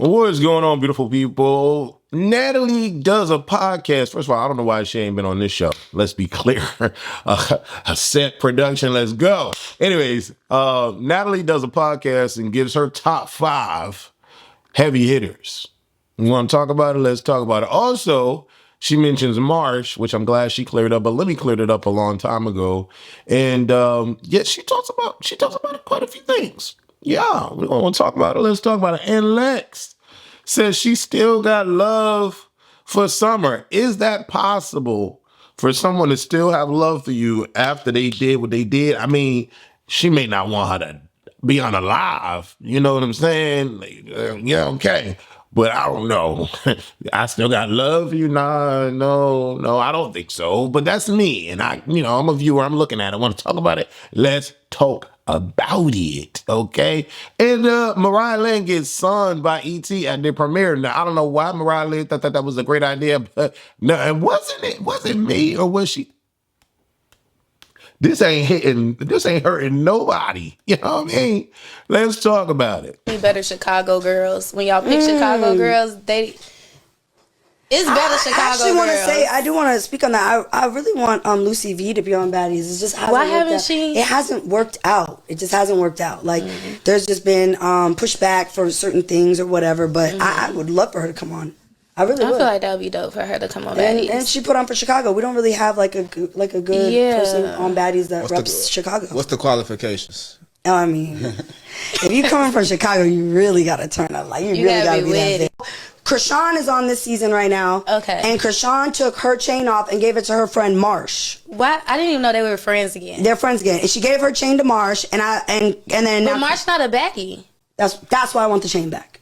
What is going on, beautiful people? Natalie does a podcast. First of all, I don't know why she ain't been on this show. Let's be clear. A set production. Let's go. Anyways, Natalie does a podcast and gives her top 5 heavy hitters. You want to talk about it? Let's talk about it. Also, she mentions Marsh, which I'm glad she cleared up, but Libby cleared it up a long time ago. And yeah, she talks about quite a few things. Yeah, we want to talk about it. Let's talk about it. And Lex says she still got love for Summer. Is that possible for someone to still have love for you after they did what they did? I mean, she may not want her to be unalive. You know what I'm saying? Like, yeah, okay. But I don't know. I still got love for you? Nah, no, I don't think so. But that's me. And I'm a viewer. I'm looking at it. I want to talk about it. Let's talk about it, okay? And Mariah Lynn gets sunned by ET at the premiere. Now, I don't know why Mariah Lynn thought that was a great idea, but no, and was it me or was she? This ain't hurting nobody. You know what I mean? Let's talk about it. Better Chicago girls. When y'all pick Chicago girls, it's better Chicago girls. I do want to speak on that. I really want Lucy V to be on Baddies. It's just hasn't Why haven't she? It hasn't worked out. It just hasn't worked out. Like there's just been pushback for certain things or whatever. But I would love for her to come on. I really would. I feel like that would be dope for her to come on Baddies. And she put on for Chicago. We don't really have like a good person on Baddies that reps Chicago. What's the qualifications? I mean, if you coming from Chicago, you really got to turn up. Like you really got to be that big. Chrisean is on this season right now. Okay. And Chrisean took her chain off and gave it to her friend Marsh. What? I didn't even know they were friends again. They're friends again. And she gave her chain to Marsh and then But Marsh not a baddie. That's why I want the chain back.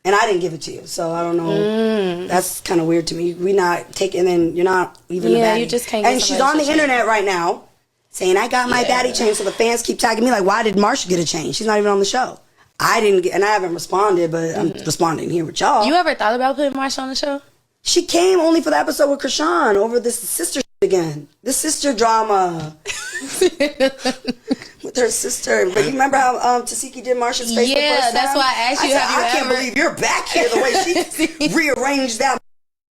And I didn't give it to you, so I don't know. That's kind of weird to me. We not taking, and you're not even a baddie. You just can't. And she's on the internet right now saying, I got my baddie chain, so the fans keep tagging me like, why did Marsha get a chain? She's not even on the show. I didn't get, and I haven't responded, but I'm responding here with y'all. You ever thought about putting Marsha on the show? She came only for the episode with Chrisean over this sister again. This sister drama. With her sister. But you remember how tesehki did Marsha's face the first time? Yeah, that's why I asked you. I can't believe you're back here the way she rearranged that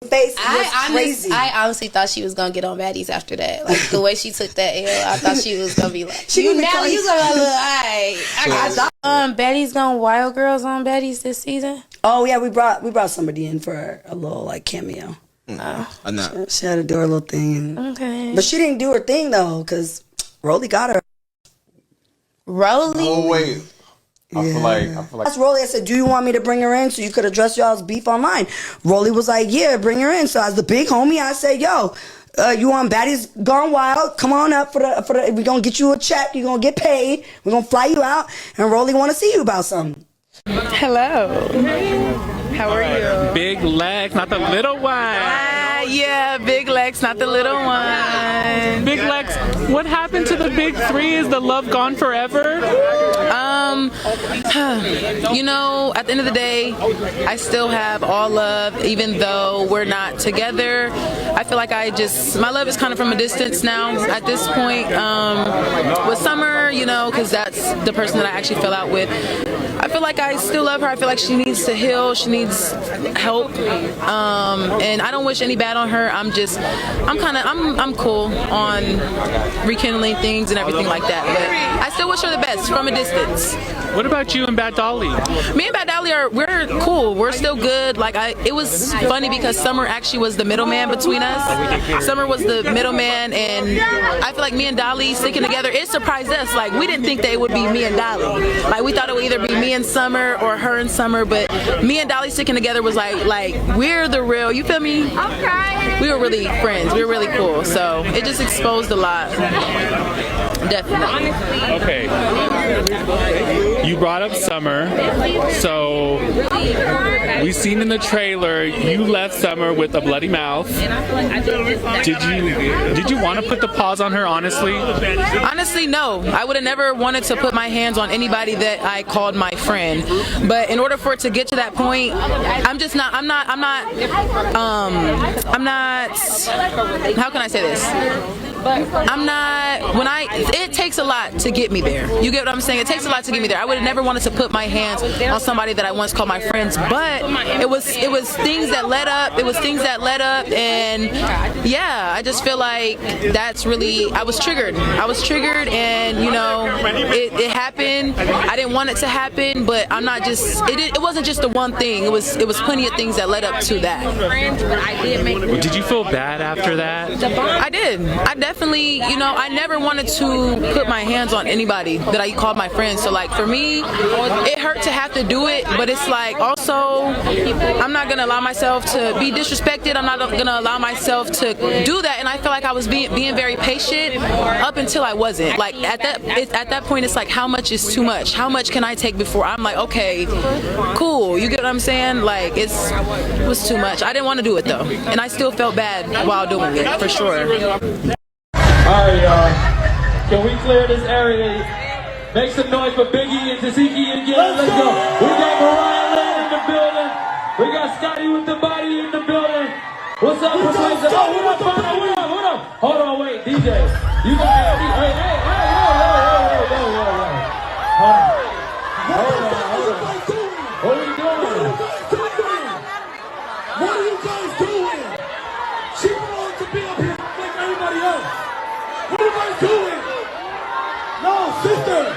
face. I honestly thought she was gonna get on Baddies after that. Like the way she took that L, I thought she was gonna be like, you gonna look alright. Baddies gone wild girls on Baddies this season. Oh yeah, we brought somebody in for a little like cameo. She had to do her little thing. Okay. But she didn't do her thing though, because Rollie got her. Rollie? Oh wait. I feel like that's Rollie. I said, do you want me to bring her in so you could address y'all's beef online? Rollie was like, yeah, bring her in. So as the big homie, I said, yo, you want Baddies Gone Wild? Come on up for the we're gonna get you a check, you're gonna get paid, we're gonna fly you out, and Rollie wanna see you about something. Hello. How are you? Big Lex, not the little one. Yeah, Big Lex, not the little one. Big Lex, what happened to the big 3? Is the love gone forever? You know, at the end of the day, I still have all love, even though we're not together. I feel like my love is kind of from a distance now at this point. With Summer, you know, because that's the person that I actually fell out with. I feel like I still love her. I feel like she needs to heal. She needs help. And I don't wish any bad on her. I'm cool on rekindling things and everything like that. But I still wish her the best from a distance. What about you and Bad Dolly? Me and Bad Dolly we're cool. We're still good. Like it was funny because Summer actually was the middleman between us. Summer was the middleman, and I feel like me and Dolly sticking together, it surprised us. Like we didn't think that it would be me and Dolly. Like we thought it would either be me and Summer or her and Summer, but me and Dolly sticking together was like we're the real, you feel me? We were really friends. We were really cool. So it just exposed a lot. Definitely. Okay. You brought up Summer. So we seen in the trailer you left Summer with a bloody mouth. Did you want to put the paws on her, honestly? Honestly, no. I would have never wanted to put my hands on anybody that I called my friend. But in order for it to get to that point, I'm not, how can I say this? I'm not, it takes a lot to get me there. You get what I'm saying? It takes a lot to get me there. I would have never wanted to put my hands on somebody that I once called my friends, but it was things that led up. It was things that led up, and yeah, I just feel like that's really, I was triggered, and you know, it happened. I didn't want it to happen, but I'm not just, it wasn't just the one thing. It was plenty of things that led up to that. Did you feel bad after that? I did. I definitely, you know, I never wanted to put my hands on anybody that I called my friends. So like for me, it hurt to have to do it, but it's like also, I'm not gonna allow myself to be disrespected. I'm not gonna allow myself to do that. And I feel like I was being very patient up until I wasn't. Like at that point, it's like, how much is too much? How much can I take before I'm like, okay, cool. You get what I'm saying? Like it was too much. I didn't want to do it though, and I still felt bad while doing it, for sure. Alright, y'all. Can we clear this area? Make some noise for Biggie and tesehki again. Let's go. We got Mariah Lynn in the building. We got Scotty with the body in the building. What's up? What up? Hold on, wait, DJ. You got hey. Hold on. What are we doing? What are you guys doing? She belongs to be up here like everybody else. What are you guys doing? No, sister.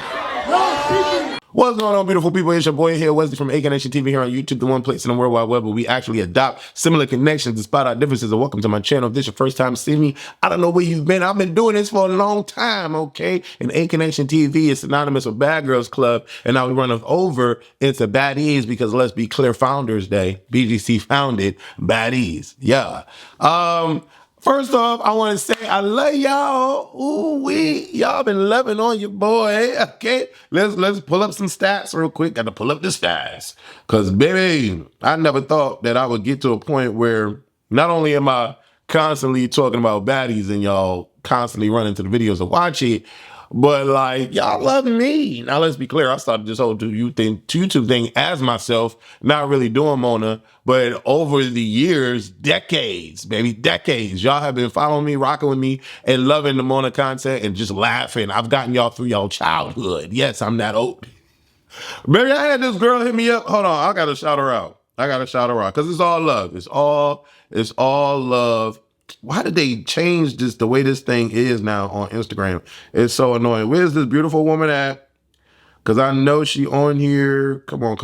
No, speaking. What's going on, beautiful people? It's your boy here, Wesley from AK Nation TV here on YouTube, the one place in the World Wide Web where we actually adopt similar connections despite our differences. And welcome to my channel. If this is your first time seeing me, I don't know where you've been. I've been doing this for a long time, okay? And AK Nation TV is synonymous with Bad Girls Club, and now we run over into Baddies because let's be clear, Founders Day. BGC founded Baddies. Yeah. First off, I want to say I love y'all. Ooh wee, y'all been loving on your boy. Okay, let's pull up some stats real quick. Got to pull up the stats, cause baby, I never thought that I would get to a point where not only am I constantly talking about baddies and y'all constantly running to the videos to watch it, but like y'all love me. Now let's be clear. I started this whole YouTube thing as myself, not really doing Mona, but over the years, decades, baby, decades. Y'all have been following me, rocking with me, and loving the Mona content and just laughing. I've gotten y'all through y'all childhood. Yes, I'm that old. Baby, I had this girl hit me up. Hold on, I gotta shout her out. Because it's all love. It's all love. Why did they change this, the way this thing is now on Instagram? It's so annoying. Where's this beautiful woman at? Because I know she on here. Come on.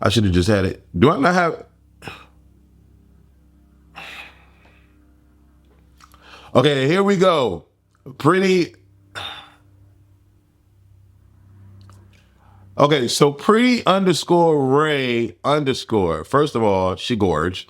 I should have just had it. Do I not have... Okay, here we go. Pretty... Okay, so pretty_Ray_. First of all, she gorge.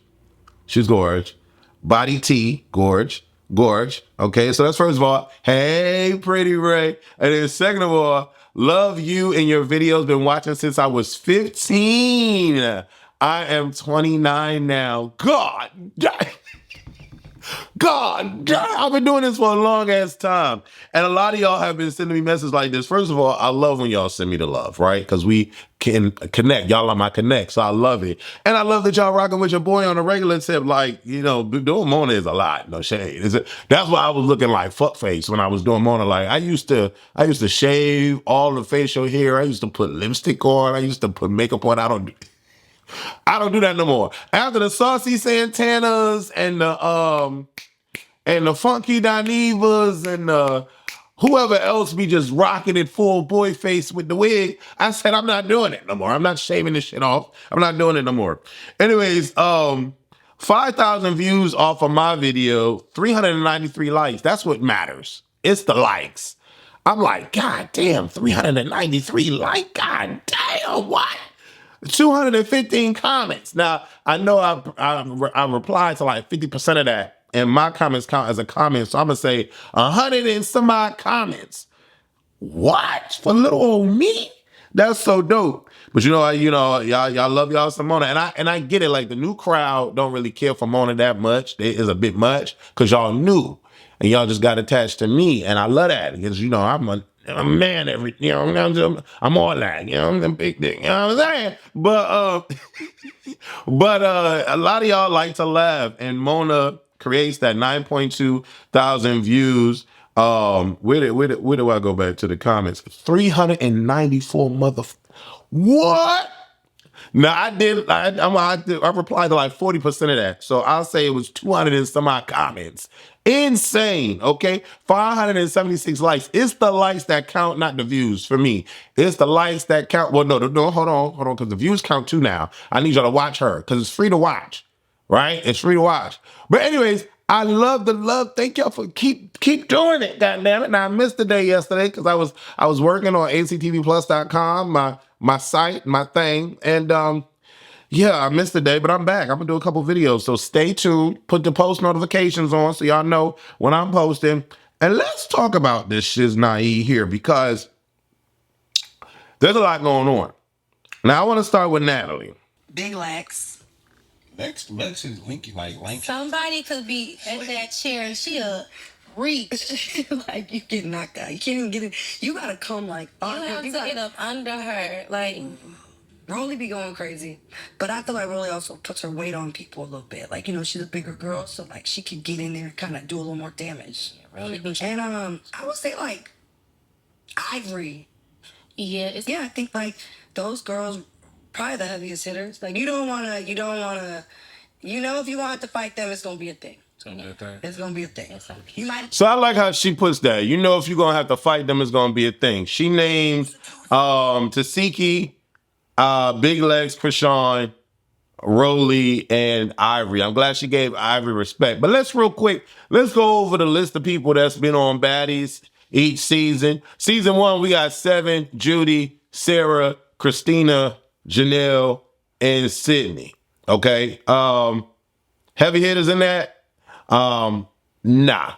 She's gorge. Body T, gorge. Okay, so that's first of all. Hey, Pretty Ray. And then second of all, love you and your videos. Been watching since I was 15. I am 29 now. God damn. I've been doing this for a long ass time. And a lot of y'all have been sending me messages like this. First of all, I love when y'all send me the love, right? Because we can connect. Y'all are my connect, so I love it. And I love that y'all rocking with your boy on a regular tip. Like, you know, doing Mona is a lot. No shade. That's why I was looking like fuckface when I was doing Mona. Like, I used to shave all the facial hair. I used to put lipstick on. I used to put makeup on. I don't do that no more. After the Saucy Santanas and the Funky Dinevas and whoever else be just rocking it full boy face with the wig, I said I'm not doing it no more. I'm not shaving this shit off. I'm not doing it no more. Anyways, 5,000 views off of my video, 393 likes. That's what matters. It's the likes. I'm like, God damn, 393 likes. God damn, what? 215 comments. Now, I know I replied to like 50% of that, and my comments count as a comment, so I'm going to say 100 and some odd comments. What? For little old me? That's so dope. But y'all love y'all some Mona, and I get it. Like the new crowd don't really care for Mona that much. It is a bit much because y'all new, and y'all just got attached to me, and I love that because I'm a man, I'm all that, I'm the big dick, you know what I'm saying? But a lot of y'all like to laugh, and Mona creates that 9.2 thousand views. Where do I go back to the comments? 394 what? Now I replied to like 40% of that. So I'll say it was 200 and some odd comments. Insane, okay? 576 likes. It's the likes that count, not the views for me. It's the likes that count. Well, no, hold on, because the views count too now. I need y'all to watch her, because it's free to watch, right? It's free to watch. But anyways, I love the love. Thank y'all for keep doing it, goddammit. Now I missed the day yesterday because I was working on actvplus.com, my site, my thing. And yeah, I missed the day, but I'm back. I'm gonna do a couple videos. So stay tuned. Put the post notifications on so y'all know when I'm posting. And let's talk about this shiznai here because there's a lot going on. Now I want to start with Natalie. Big Lex. Lex is linky like lanky. Somebody could be at that chair and she'll reach. Like you get knocked out. You can't even get it. You gotta come like You have to get up under her. Like, Rollie be going crazy. But I feel like Rollie also puts her weight on people a little bit. Like, you know, she's a bigger girl, so like she can get in there and kind of do a little more damage. And I would say like Ivory. yeah, I think like those girls probably the heaviest hitters. Like you don't wanna, you know, if you want to fight them, it's gonna be a thing. It's gonna be a thing. You might. So I like how she puts that. You know, if you're gonna have to fight them, it's gonna be a thing. She named tesehki, biglex, chrisean, rollie, and Ivory. I'm glad she gave Ivory respect. But let's go over the list of people that's been on Baddies each season. Season 1, we got 7, Judy, Sarah, Christina, Janelle, and Sydney. Okay. Heavy hitters in that? Nah.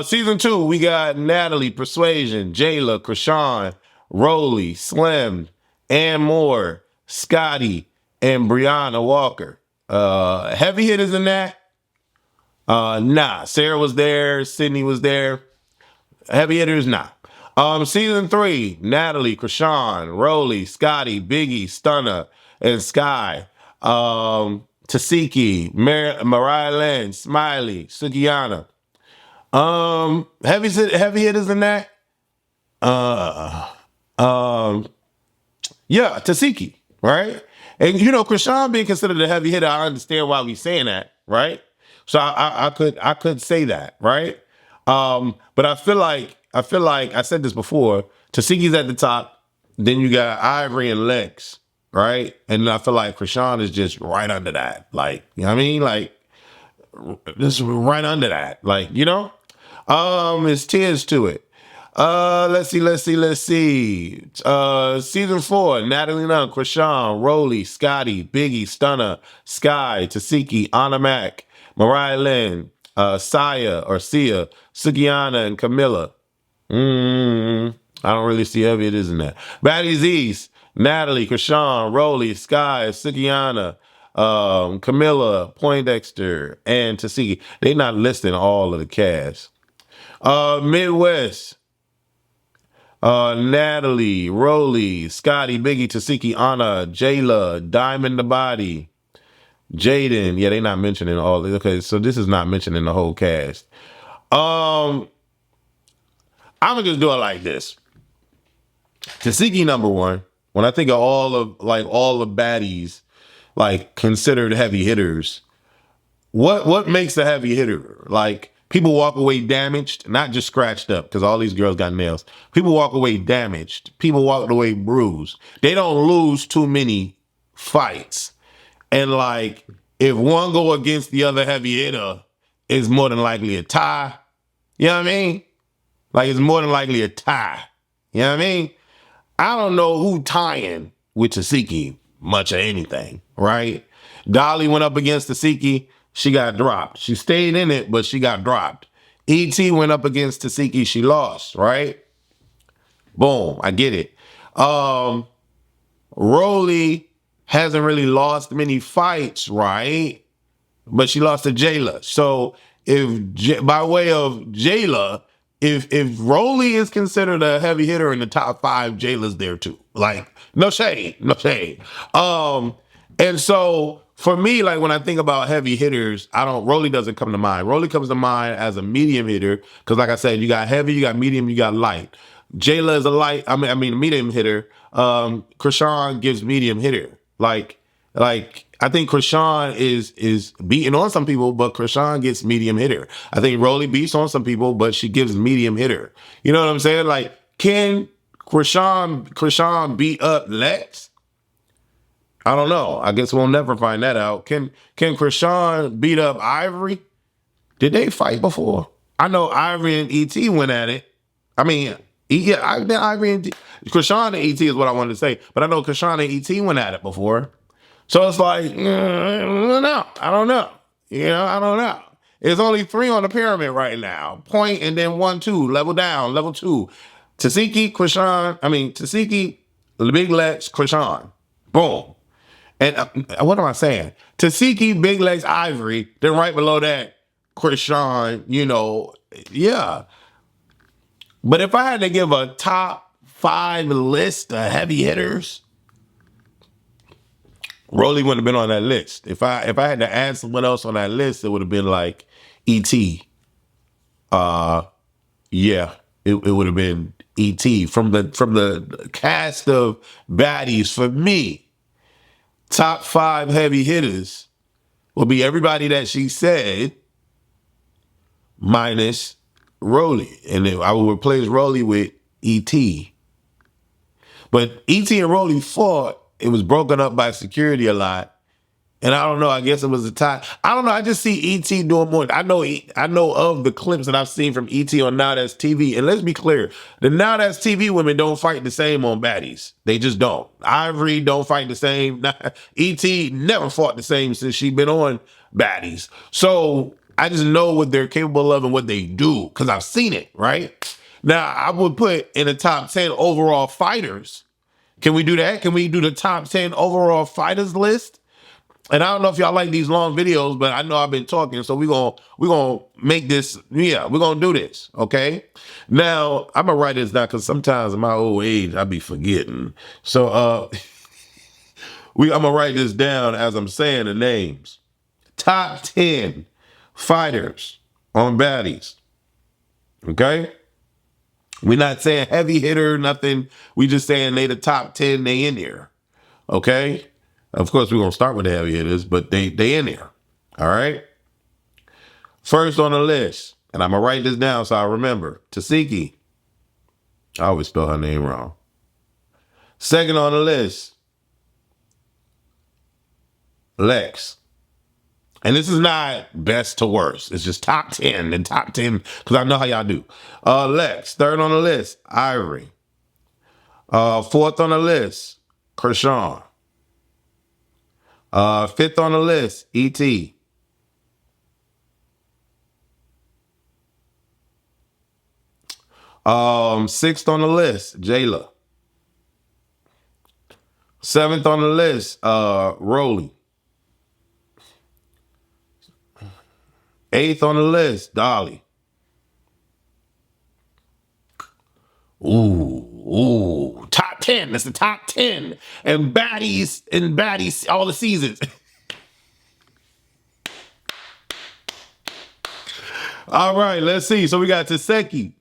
Season 2, we got Natalie, Persuasion, Jayla, Chrisean, Rollie, Slim, Ann Moore, Scotty, and Brianna Walker. Heavy hitters in that? Nah. Sarah was there. Sydney was there. Heavy hitters, nah. Season 3, Natalie, Chrisean, Rollie, Scotty, Biggie, Stunner, and Sky. Tesehki, Mariah Lynn, Smiley, sukihana. Heavy hitters in that? Yeah, tesehki, right? And you know, Chrisean being considered a heavy hitter, I understand why we saying that, right? So I could say that, right? But I feel like I said this before, tesehki's at the top, then you got Ivory and Lex, right? And I feel like Chrisean is just right under that. Like, you know what I mean? Like, this is right under that. Like, you know? There's tears to it. Let's see. Season 4, Natalienunn, Chrisean, Rollie, Scotty, Biggie, Stunner, Sky, tesehki, ahnamac, Mariah Lynn, Sia, Sukihana, and Camilla. I don't really see heavy hitters in that. Baddies East, Natalie, Chrisean, Rollie, Sky, Sukihana, Camilla, Poindexter, and tesehki. They not listing all of the cast. Midwest, Natalie, Rollie, Scotty, Biggie, tesehki, ahna, Jayla, diamondthebody, Jaden. Yeah, they not mentioning all this. Okay, so this is not mentioning the whole cast. I'm gonna just do it like this. Tesehki number 1. When I think of all the baddies, like considered heavy hitters, what makes a heavy hitter? Like people walk away damaged, not just scratched up, because all these girls got nails. People walk away damaged. People walk away bruised. They don't lose too many fights. And like, if one go against the other heavy hitter, it's more than likely a tie. You know what I mean? Like, it's more than likely a tie. You know what I mean? I don't know who tying with tesehki much of anything, right? Dolly went up against tesehki. She got dropped. She stayed in it, but she got dropped. ET went up against tesehki. She lost, right? Boom. I get it. Rollie hasn't really lost many fights, right? But she lost to Jayla. So by way of Jayla, if Rollie is considered a heavy hitter in the top 5, Jayla's there too. Like, no shade. And so for me, like when I think about heavy hitters, Rollie doesn't come to mind. Rollie comes to mind as a medium hitter because, like I said, you got heavy, you got medium, you got light. Jayla is a light. I mean, medium hitter. Chrisean gives medium hitter. Like I think Chrisean is beating on some people, but Chrisean gets medium hitter. I think Rollie beats on some people, but she gives medium hitter. You know what I'm saying? Like, can Chrisean beat up Lex? I don't know. I guess we'll never find that out. Can Chrisean beat up Ivory? Did they fight before? I know Ivory and ET went at it. I mean, yeah, Ivory and Chrisean and ET is what I wanted to say, but I know Chrisean and ET went at it before. So it's like, no, I don't know. You know, I don't know. There's only 3 on the pyramid right now. Point and then 1, 2, level down, level 2. Tesehki, biglex, Chrisean. Boom. And what am I saying? Tesehki, biglex, Ivory. Then right below that, Chrisean, you know, yeah. But if I had to give a top 5 list of heavy hitters, Rollie wouldn't have been on that list. If I had to add someone else on that list, it would have been like ET. Yeah, it would have been ET from the cast of baddies. For me, top 5 heavy hitters will be everybody that she said minus Rollie, and then I would replace Rollie with ET. But ET and Rollie fought. It was broken up by security a lot. And I don't know, I guess it was a tie. I don't know, I just see ET doing more. I know of the clips that I've seen from ET on Now That's TV. And let's be clear, the Now That's TV women don't fight the same on baddies. They just don't. Ivory don't fight the same. ET never fought the same since she been on baddies. So I just know what they're capable of and what they do because I've seen it, right? Now, I would put in the top 10 overall fighters. Can we do that? Can we do the top 10 overall fighters list? And I don't know if y'all like these long videos, but I know I've been talking, so we're gonna make this, yeah, we're gonna do this, okay? Now, I'm gonna write this down because sometimes in my old age, I be forgetting. So I'm gonna write this down as I'm saying the names. Top 10 fighters on baddies, okay? We're not saying heavy hitter, nothing. We just saying they the top 10, they in there. Okay? Of course, we're going to start with the heavy hitters, but they in there. All right? First on the list, and I'm going to write this down so I remember. Tesehki. I always spell her name wrong. Second on the list, Lex. And this is not best to worst. It's just top 10 and top 10 because I know how y'all do. Lex. Third on the list, Ivory. Fourth on the list, Chrisean. Fifth on the list, ET. Sixth on the list, Jayla. Seventh on the list, Rollie. Eighth on the list, Dolly. Ooh, top 10. That's the top 10. And baddies, all the seasons. All right, let's see. So we got Tesehki,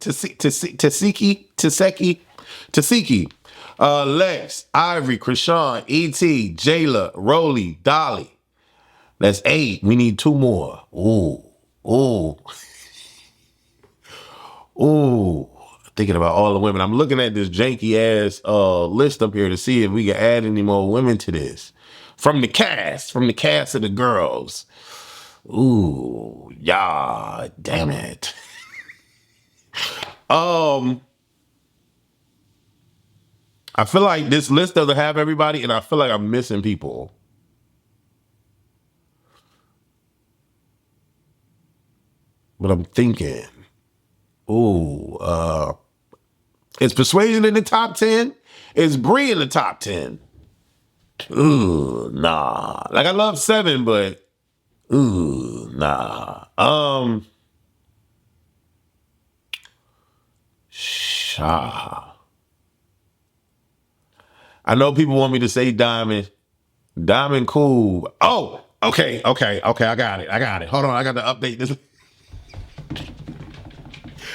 Lex, Ivory, Chrisean, ET, Jayla, Rollie, Dolly. That's 8. We need 2 more. Ooh. Thinking about all the women. I'm looking at this janky ass list up here to see if we can add any more women to this. From the cast of the girls. Ooh, yeah, damn it. I feel like this list doesn't have everybody, and I feel like I'm missing people. But I'm thinking, is Persuasion in the top 10? Is Brie in the top 10? Ooh, nah. Like I love 7, but nah. I know people want me to say Diamond. Diamond cool. Oh, Okay. I got it. Hold on, I got to update this.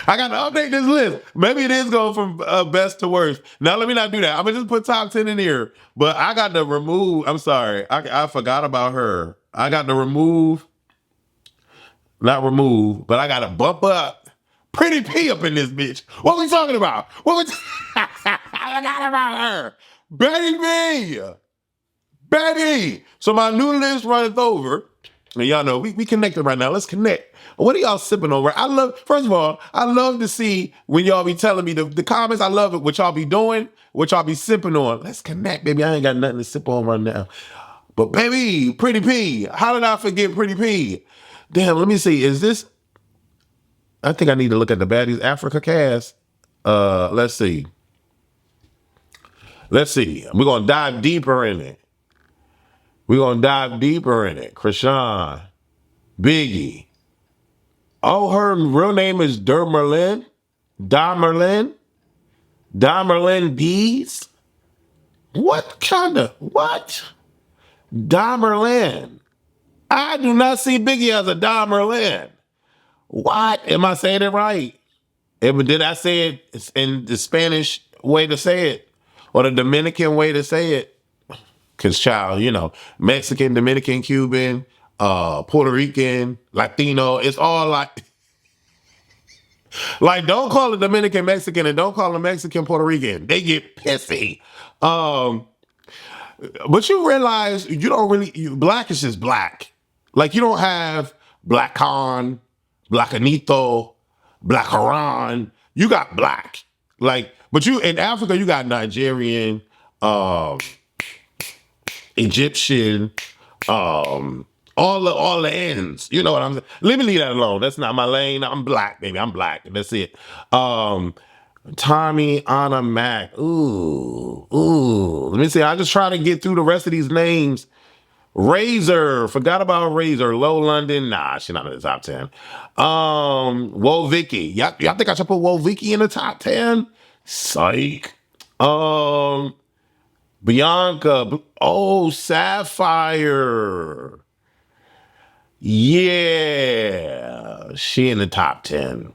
List. Maybe it is going from best to worst. Now, let me not do that. I'm going to just put top 10 in here. But I got to remove, I'm sorry. I forgot about her. I got to remove, not remove, but I got to bump up Pretty P up in this bitch. What we talking about? I forgot about her. Baddie. So my new list runneth over. And y'all know, we connected right now. Let's connect. What are y'all sipping over? First of all, I love to see when y'all be telling me the comments. I love it. What y'all be doing, what y'all be sipping on. Let's connect, baby. I ain't got nothing to sip on right now. But baby, Pretty P. How did I forget Pretty P? Damn, let me see. Is this? I think I need to look at the Baddies Africa cast. Let's see. We're going to dive deeper in it. Chrisean, Biggie. Oh, her real name is Damerlyn D's? What? Damerlyn. I do not see Biggie as a Damerlyn. What? Am I saying it right? Did I say it in the Spanish way to say it? Or the Dominican way to say it? Because, child, you know, Mexican, Dominican, Cuban, Puerto Rican, Latino, it's all like, don't call it Dominican Mexican and don't call it Mexican Puerto Rican. They get pissy. But you realize you don't really, black is just black. Like, you don't have Black Khan, Black Anito, Black Haran. You got black. Like, but you, in Africa, you got Nigerian, Egyptian, all the ends. You know what I'm saying? Let me leave that alone. That's not my lane. I'm black, baby. I'm black. That's it. Tommie, ahnamac. Ooh. Let me see. I just try to get through the rest of these names. Razor. Forgot about Razor. Low London. Nah, she's not in the top 10. Woe Vicky. Y'all think I should put Woe Vicky in the top 10? Psych. Bianca. Oh, Sapphire. Yeah. She in the top 10.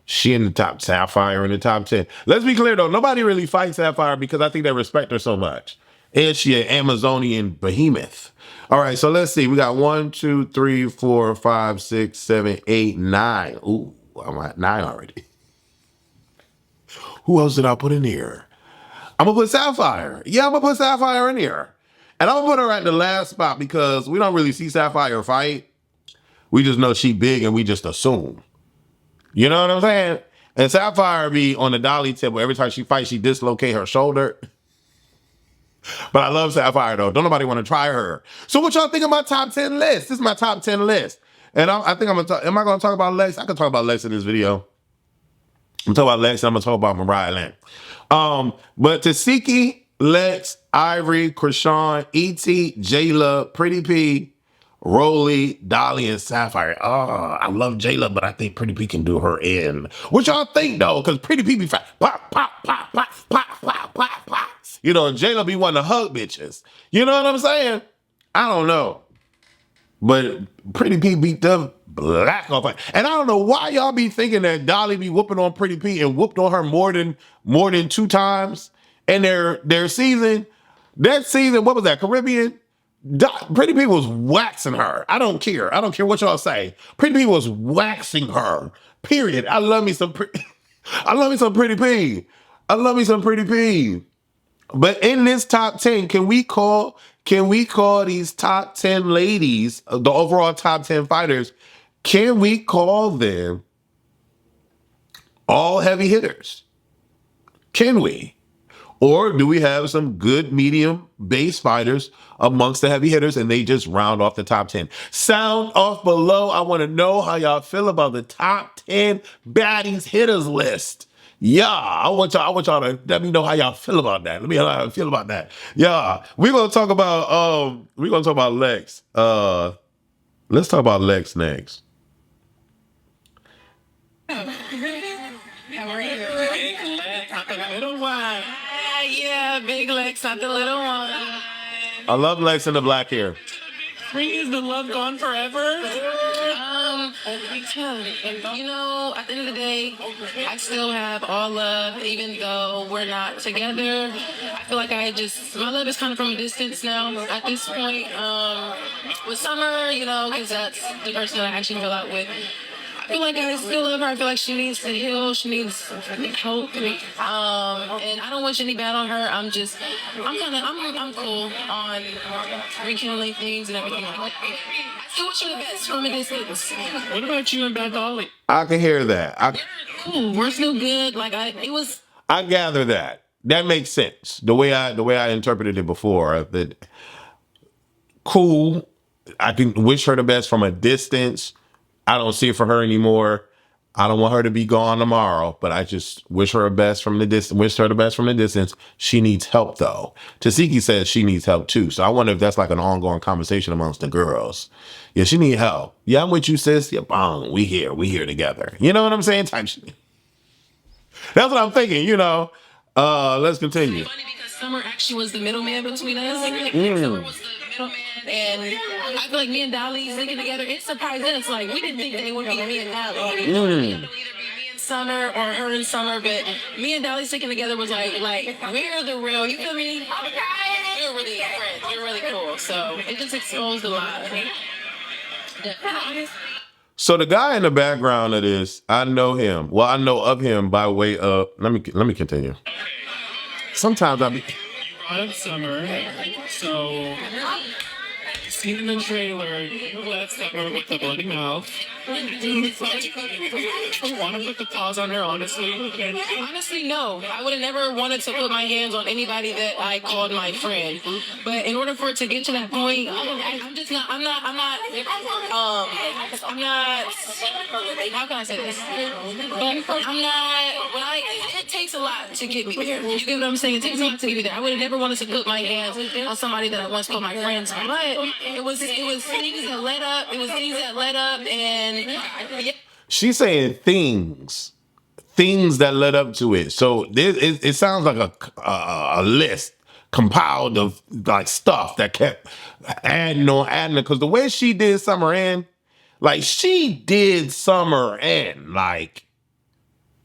Sapphire in the top 10. Let's be clear though. Nobody really fights Sapphire because I think they respect her so much. And she an Amazonian behemoth. All right, so let's see. We got 1, 2, 3, 4, 5, 6, 7, 8, 9. Ooh, I'm at 9 already. Who else did I put in here? I'm going to put Sapphire. Yeah, I'm going to put Sapphire in here. And I'm going to put her at the last spot because we don't really see Sapphire fight. We just know she big and we just assume. You know what I'm saying? And Sapphire be on the dolly tip where every time she fights, she dislocate her shoulder. But I love Sapphire though. Don't nobody want to try her. So what y'all think of my top 10 list? This is my top 10 list. And I think I'm going to talk, am I going to talk about Lex? I can talk about Lex in this video. I'm talking about Lex and I'm going to talk about Mariahlynn. But Tesehki, Lex, Ivory, Chrisean, ET, Jayla, Pretty P, Rollie, Dolly, and Sapphire. Oh, I love Jayla, but I think Pretty P can do her in. What y'all think though? Because Pretty P be fat. Pop, pop, pop, pop, pop, pop, pop, pop. You know, and Jayla be wanting to hug bitches. You know what I'm saying? I don't know. But Pretty P beat them black off. And I don't know why y'all be thinking that Dolly be whooping on Pretty P and whooped on her more than 2 times. And their season, that season, what was that, Caribbean? Pretty P was waxing her. I don't care. I don't care what y'all say. Pretty P was waxing her. Period. I love me some Pretty P. I love me some Pretty P. But in this top 10, can we call these top 10 ladies, the overall top 10 fighters, can we call them all heavy hitters? Can we? Or do we have some good medium base fighters amongst the heavy hitters and they just round off the top 10? Sound off below. I want to know how y'all feel about the top 10 baddies hitters list. Yeah, I want y'all to let me know how y'all feel about that. Let me know how y'all feel about that. Yeah, we're gonna talk about Lex. Let's talk about Lex next. How are you? Big Lex, not the little one. Yeah, Big Lex, not the little one. I love Lex in the black hair. Is the love gone forever? You know, at the end of the day, I still have all love, even though we're not together. I feel like my love is kind of from a distance now at this point. With Summer, you know, because that's the person that I actually fell out with. I feel like I still love her. I feel like she needs to heal. She needs help. And I don't wish any bad on her. I'm cool on rekindling things and everything like that. I still wish her the best from a distance. What about you and Bad Dolly? I can hear that. Cool. We're still good. I gather that. That makes sense. The way I interpreted it before. That cool. I can wish her the best from a distance. I don't see it for her anymore. I don't want her to be gone tomorrow, but I just wish her the best from the distance. Wish her the best from the distance. She needs help though. Tesehki says she needs help too. So I wonder if that's like an ongoing conversation amongst the girls. Yeah, she need help. Yeah, I'm with you, sis. Yeah, we here together. You know what I'm saying? Type shit. That's what I'm thinking. You know. Let's continue. It's funny because Summer actually was the middleman between us. Summer was the middleman, and I feel like me and Dolly sticking together. It surprised us. Like we didn't think that it would be me and Dolly. It would either be me and Summer or her and Summer, but me and Dolly sticking together was like we're the real. You feel me? We're really friends. We're really cool. So it just exposed a lot. So the guy in the background of this, I know him. Well, I know of him by way of. Let me continue. Sometimes You brought up Summer, so seen in the trailer, you left Summer with the bloody mouth. I want to put the paws on her, honestly. Honestly, no. I would have never wanted to put my hands on anybody that I called my friend. But in order for it to get to that point, I'm not, how can I say this? But it takes a lot to get me there. You get what I'm saying? It takes a lot to get me there. I would have never wanted to put my hands on somebody that I once called my friends. But it was things that led up. It was things that led up, and yeah. She's saying things that led up to it. So it sounds like a list compiled of like stuff that kept adding because the way she did Summer in, like she did Summer in, like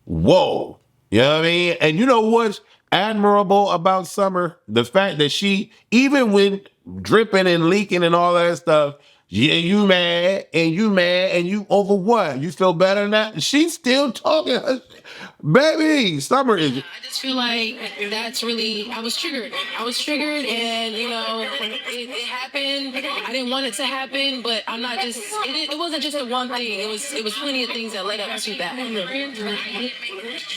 whoa, you know what I mean? And you know what's admirable about Summer? The fact that she, even with dripping and leaking and all that stuff, yeah, you mad and you over what? You feel better than that? She's still talking. Baby, Summer is. I just feel like that's really. I was triggered, and you know, it happened. I didn't want it to happen, but I'm not just. It wasn't just the one thing. It was plenty of things that led up to that.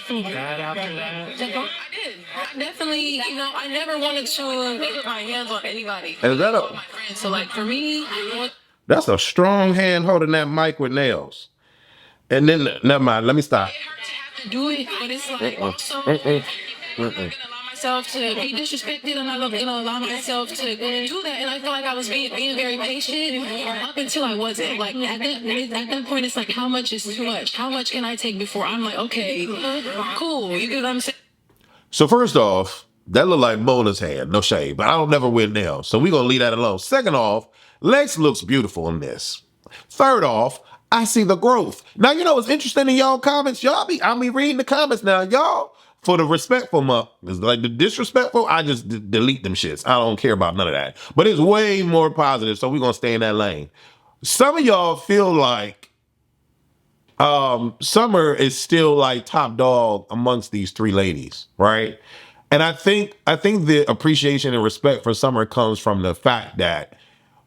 Feel bad after that? I did. I definitely. You know, I never wanted to put my hands on anybody. Is that my friends. So like for me. That's a strong hand holding that mic with nails. And then, never mind, let me stop. It hurt to have to do it, but it's like, also, I'm not going to allow myself to be disrespected. I'm not going to allow myself to do that. And I feel like I was being very patient up until I wasn't. Like, at that point, it's like, how much is too much? How much can I take before I'm like, okay, cool. You get what I'm saying? So first off, that look like Mona's hand, no shade, but I don't never wear nails. So we're going to leave that alone. Second off, Lex looks beautiful in this. Third off, I see the growth. Now, you know what's interesting in y'all comments? I'll be reading the comments now. Y'all, for the respectful like the disrespectful, I just delete them shits. I don't care about none of that. But it's way more positive, so we're going to stay in that lane. Some of y'all feel like Summer is still like top dog amongst these three ladies, right? And I think the appreciation and respect for Summer comes from the fact that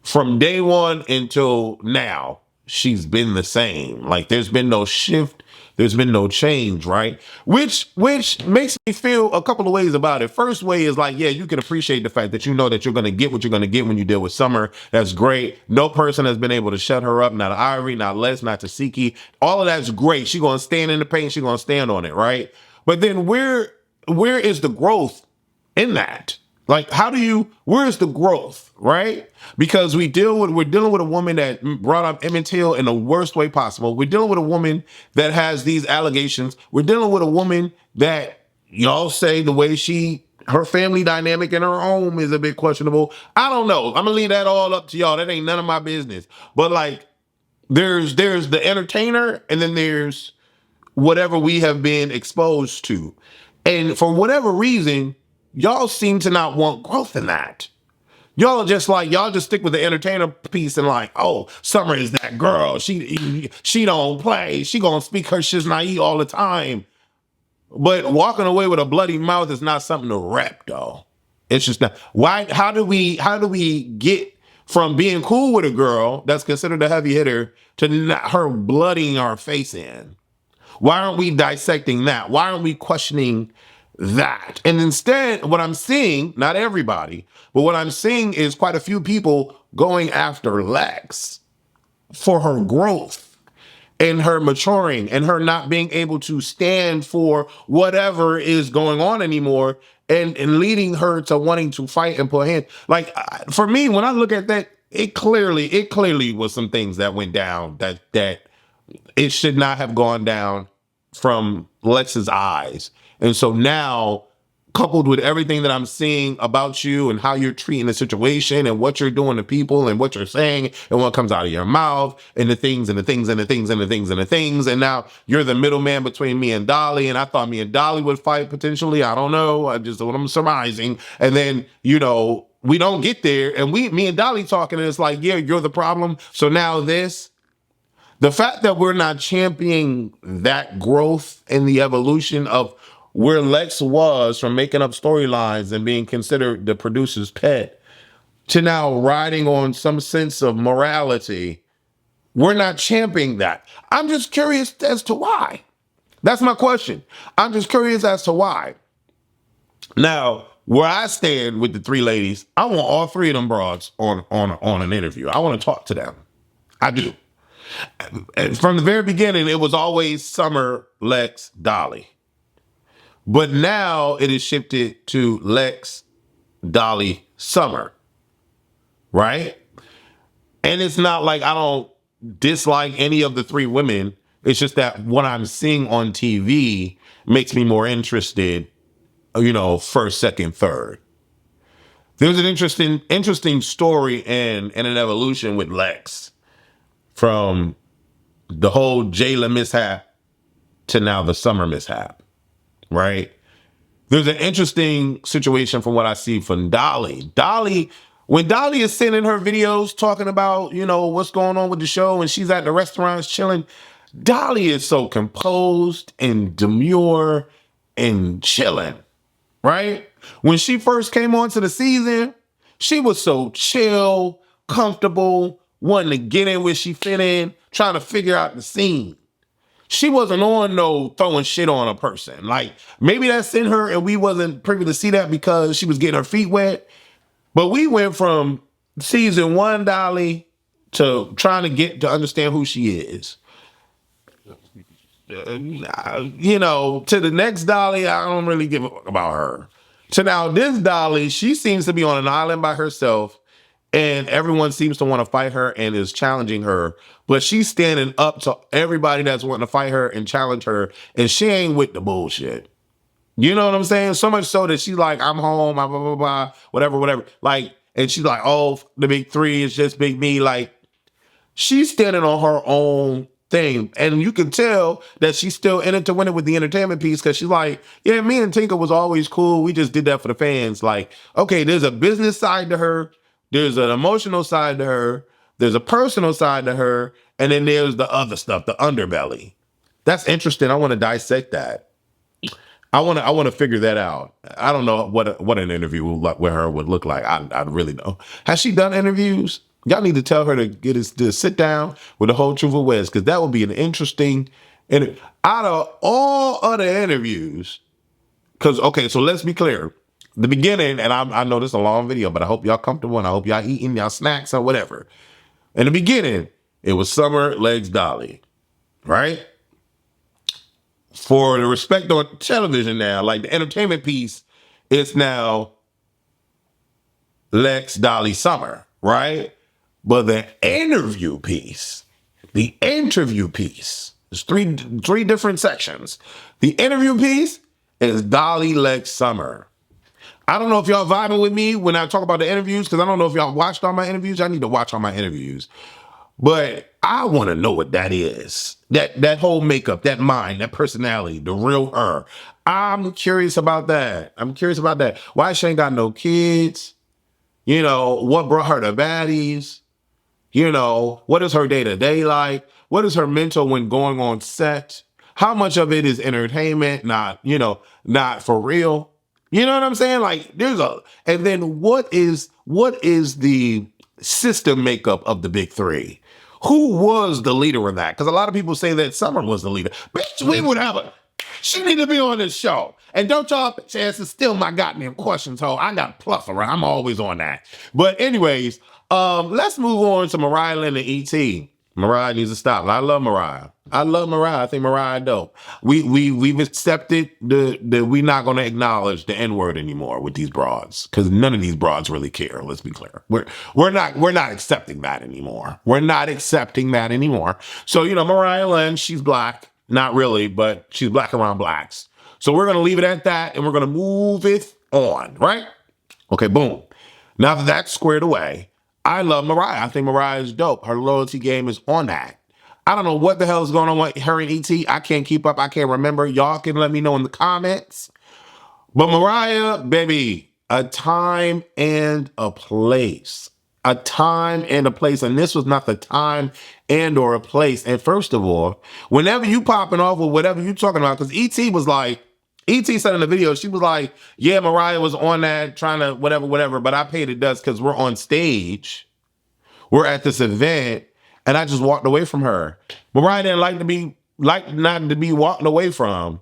from day one until now, she's been the same. Like there's been no shift, there's been no change, right? Which makes me feel a couple of ways about it. First way is like, yeah, you can appreciate the fact that you know that you're gonna get what you're gonna get when you deal with Summer. That's great. No person has been able to shut her up, not Ivory, not Les, not Tesehki. All of that's great. She's gonna stand in the paint, she's gonna stand on it, right? But then where is the growth in that? Like, where is the growth, right? Because we're dealing with a woman that brought up Emmett Till in the worst way possible. We're dealing with a woman that has these allegations. We're dealing with a woman that y'all say the way she Her family dynamic in her home is a bit questionable. I don't know. I'm gonna leave that all up to y'all. That ain't none of my business. But like, there's the entertainer, and then there's whatever we have been exposed to. And for whatever reason, y'all seem to not want growth in that. Y'all just stick with the entertainer piece and like, oh, Summer is that girl. She don't play. She gonna speak her shiznai all the time. But walking away with a bloody mouth is not something to rep, though. It's just not. Why? How do we get from being cool with a girl that's considered a heavy hitter to not her blooding our face in? Why aren't we dissecting that? Why aren't we questioning that? And instead, what I'm seeing, not everybody, but what I'm seeing is quite a few people going after Lex for her growth and her maturing and her not being able to stand for whatever is going on anymore, and leading her to wanting to fight and put hands. Like, for me, when I look at that, it clearly was some things that went down that it should not have gone down from Lex's eyes. And so now, coupled with everything that I'm seeing about you and how you're treating the situation and what you're doing to people and what you're saying and what comes out of your mouth and the things and the things and the things and the things and the things. And now you're the middleman between me and Dolly. And I thought me and Dolly would fight potentially. I don't know. I just what I'm surmising. And then, you know, we don't get there. And me and Dolly talking, and it's like, yeah, you're the problem. So now this. The fact that we're not championing that growth and the evolution of where Lex was from making up storylines and being considered the producer's pet to now riding on some sense of morality, we're not championing that. I'm just curious as to why. That's my question. I'm just curious as to why. Now, where I stand with the three ladies, I want all three of them broads on an interview. I want to talk to them. I do. And from the very beginning, it was always Summer, Lex, Dolly. But now it is shifted to Lex, Dolly, Summer. Right? And it's not like I don't dislike any of the three women. It's just that what I'm seeing on TV makes me more interested, you know, first, second, third. There's an interesting story and an evolution with Lex from the whole Jayla mishap to now the Summer mishap, right? There's an interesting situation from what I see from Dolly. When Dolly is sending her videos talking about, you know, what's going on with the show and she's at the restaurants chilling, Dolly is so composed and demure and chilling, right? When she first came onto the season, she was so chill, comfortable, wanting to get in where she fit in, trying to figure out the scene. She wasn't on no throwing shit on a person. Like, maybe that's in her and we wasn't privy to see that because she was getting her feet wet. But we went from season 1 Dolly to trying to get to understand who she is. You know, to the next Dolly, I don't really give a fuck about her. To now this Dolly, she seems to be on an island by herself. And everyone seems to want to fight her and is challenging her. But she's standing up to everybody that's wanting to fight her and challenge her. And she ain't with the bullshit. You know what I'm saying? So much so that she's like, I'm home, blah, blah, blah, blah, whatever. Like, and she's like, oh, the big three is just big me. Like, she's standing on her own thing. And you can tell that she's still in it to win it with the entertainment piece because she's like, yeah, me and Tinker was always cool. We just did that for the fans. Like, okay, there's a business side to her. There's an emotional side to her. There's a personal side to her. And then there's the other stuff, the underbelly. That's interesting. I want to dissect that. I want to figure that out. I don't know what an interview with her would look like. I really don't. Has she done interviews? Y'all need to tell her to sit down with the whole truth of West, because that would be an interesting. And out of all other interviews, because okay, so let's be clear. The beginning, and I know this is a long video, but I hope y'all comfortable and I hope y'all eating y'all snacks or whatever. In the beginning, it was Summer, Legs, Dolly, right? For the respect on television now, like the entertainment piece, it's now Lex, Dolly, Summer, right? But the interview piece, there's three different sections. The interview piece is Dolly, Lex, Summer. I don't know if y'all vibing with me when I talk about the interviews, because I don't know if y'all watched all my interviews. I need to watch all my interviews. But I want to know what that is. That whole makeup, that mind, that personality, the real her. I'm curious about that. Why she ain't got no kids? You know, what brought her to Baddies? You know, what is her day-to-day like? What is her mental when going on set? How much of it is entertainment, not for real? You know what I'm saying? Like, and then what is the system makeup of the big three? Who was the leader of that? Because a lot of people say that Summer was the leader. Bitch, we would have a... She need to be on this show. And don't y'all chances steal my goddamn questions, ho. I got a plethora. I'm always on that. But anyways, let's move on to Mariah Lynn and ET. Mariah needs to stop. I love Mariah. I think Mariah dope. We've accepted that we're not going to acknowledge the N-word anymore with these broads, because none of these broads really care. Let's be clear. We're not accepting that anymore. So Mariah Lynn, she's black, not really, but she's black around blacks. So we're going to leave it at that, and we're going to move it on, right? Okay, boom. Now that that's squared away, I love Mariah. I think Mariah is dope. Her loyalty game is on that. I don't know what the hell is going on with her and ET. I can't keep up. I can't remember. Y'all can let me know in the comments. But Mariah, baby, a time and a place. A time and a place. And this was not the time and or a place. And first of all, whenever you popping off with whatever you talking about, because ET said in the video, she was like, yeah, Mariah was on that trying to whatever, but I paid the dust because we're on stage. We're at this event, and I just walked away from her. Mariah didn't like not to be walked away from.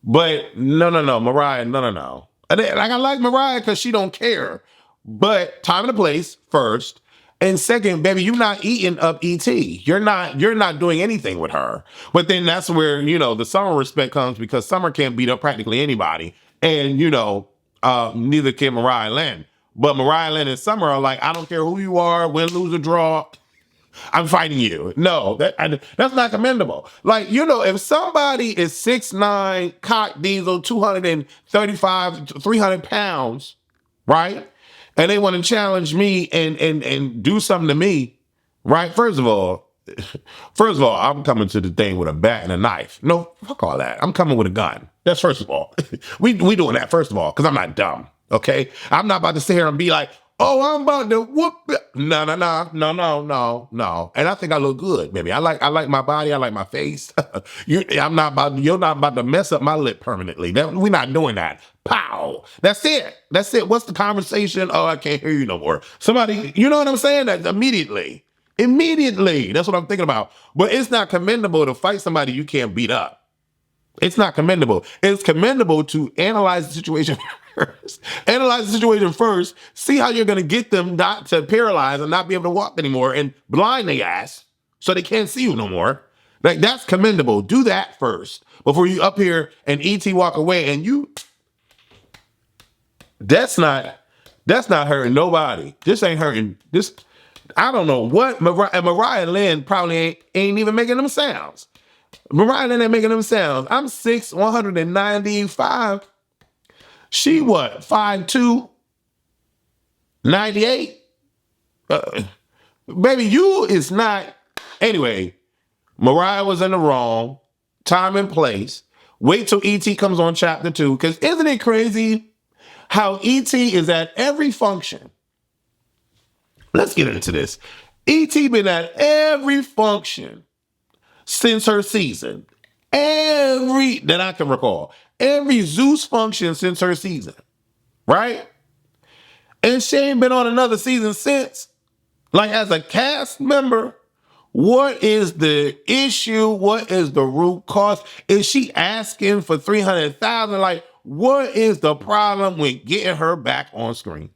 But no, Mariah, no. I like Mariah because she don't care. But time and a place first. And second, baby, you're not eating up ET. You're not doing anything with her. But then that's where, the Summer respect comes, because Summer can't beat up practically anybody. And, neither can Mariah Lynn. But Mariah Lynn and Summer are like, I don't care who you are, win, lose, or draw, I'm fighting you. No, that's not commendable. Like, if somebody is 6'9", cock diesel, 235, 300 pounds, right? And they want to challenge me and do something to me, right? First of all, I'm coming to the thing with a bat and a knife. No, fuck all that. I'm coming with a gun. That's first of all. we doing that first of all, because I'm not dumb, okay? I'm not about to sit here and be like, oh, I'm about to whoop it. No. And I think I look good, baby. I like my body. I like my face. You're not about to mess up my lip permanently. We're not doing that. Pow. That's it. What's the conversation? Oh, I can't hear you no more. Somebody, you know what I'm saying? That immediately. That's what I'm thinking about. But it's not commendable to fight somebody you can't beat up. It's not commendable. It's commendable to analyze the situation first. See how you're going to get them not to paralyze and not be able to walk anymore, and blind their ass so they can't see you no more. Like, that's commendable. Do that first before you up here and ET walk away and you. That's not hurting nobody. This ain't hurting. This, I don't know what Mariah Lynn probably ain't even making them sounds. Mariah Lynn ain't making them sounds. I'm 6', 195. She what? 5'2", 98? Baby, you is not. Anyway, Mariah was in the wrong. Time and place. Wait till ET comes on chapter 2. Because isn't it crazy how ET is at every function? Let's get into this. ET been at every function since her season. Every that I can recall. Every Zeus function since her season. Right? And she ain't been on another season since. Like, as a cast member, what is the issue? What is the root cause? Is she asking for $300,000? Like, what is the problem with getting her back on screen?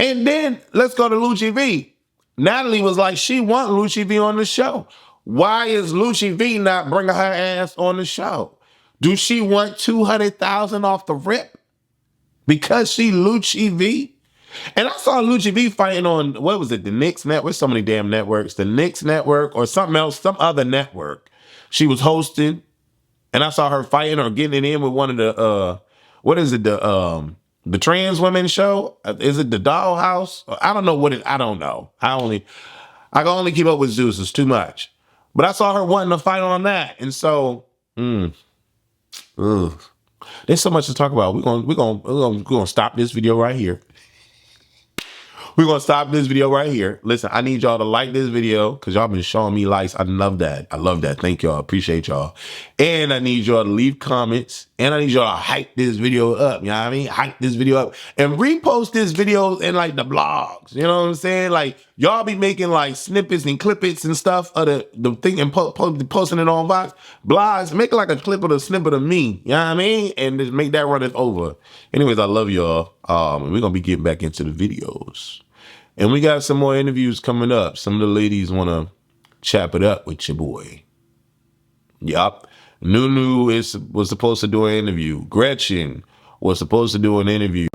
And then let's go to Lucci V. Natalie was like, she want Lucci V on the show. Why is Lucci V not bringing her ass on the show? Do she want $200,000 off the rip? Because she Lucci V? And I saw Lucci V fighting on, what was it, the Knicks network? So many damn networks. The Knicks network or something else, some other network. She was hosting, and I saw her fighting or getting it in with one of the, the trans women show. Is it the Dollhouse? I don't know what it. I don't know. I can only keep up with Zeus. It's too much. But I saw her wanting to fight on that, and so there's so much to talk about. We're gonna stop this video right here. We're going to stop this video right here. Listen, I need y'all to like this video because y'all been showing me likes. I love that. I love that. Thank y'all. Appreciate y'all. And I need y'all to leave comments. And I need y'all to hype this video up. You know what I mean? Hype this video up. And repost this video in like the blogs. You know what I'm saying? Like y'all be making like snippets and clippets and stuff of the thing and posting it on blogs. Make like a clip of the snippet of me. You know what I mean? And just make that run it over. Anyways, I love y'all. We're going to be getting back into the videos. And we got some more interviews coming up. Some of the ladies want to chop it up with your boy. Yup. Nunu was supposed to do an interview. Gretchen was supposed to do an interview.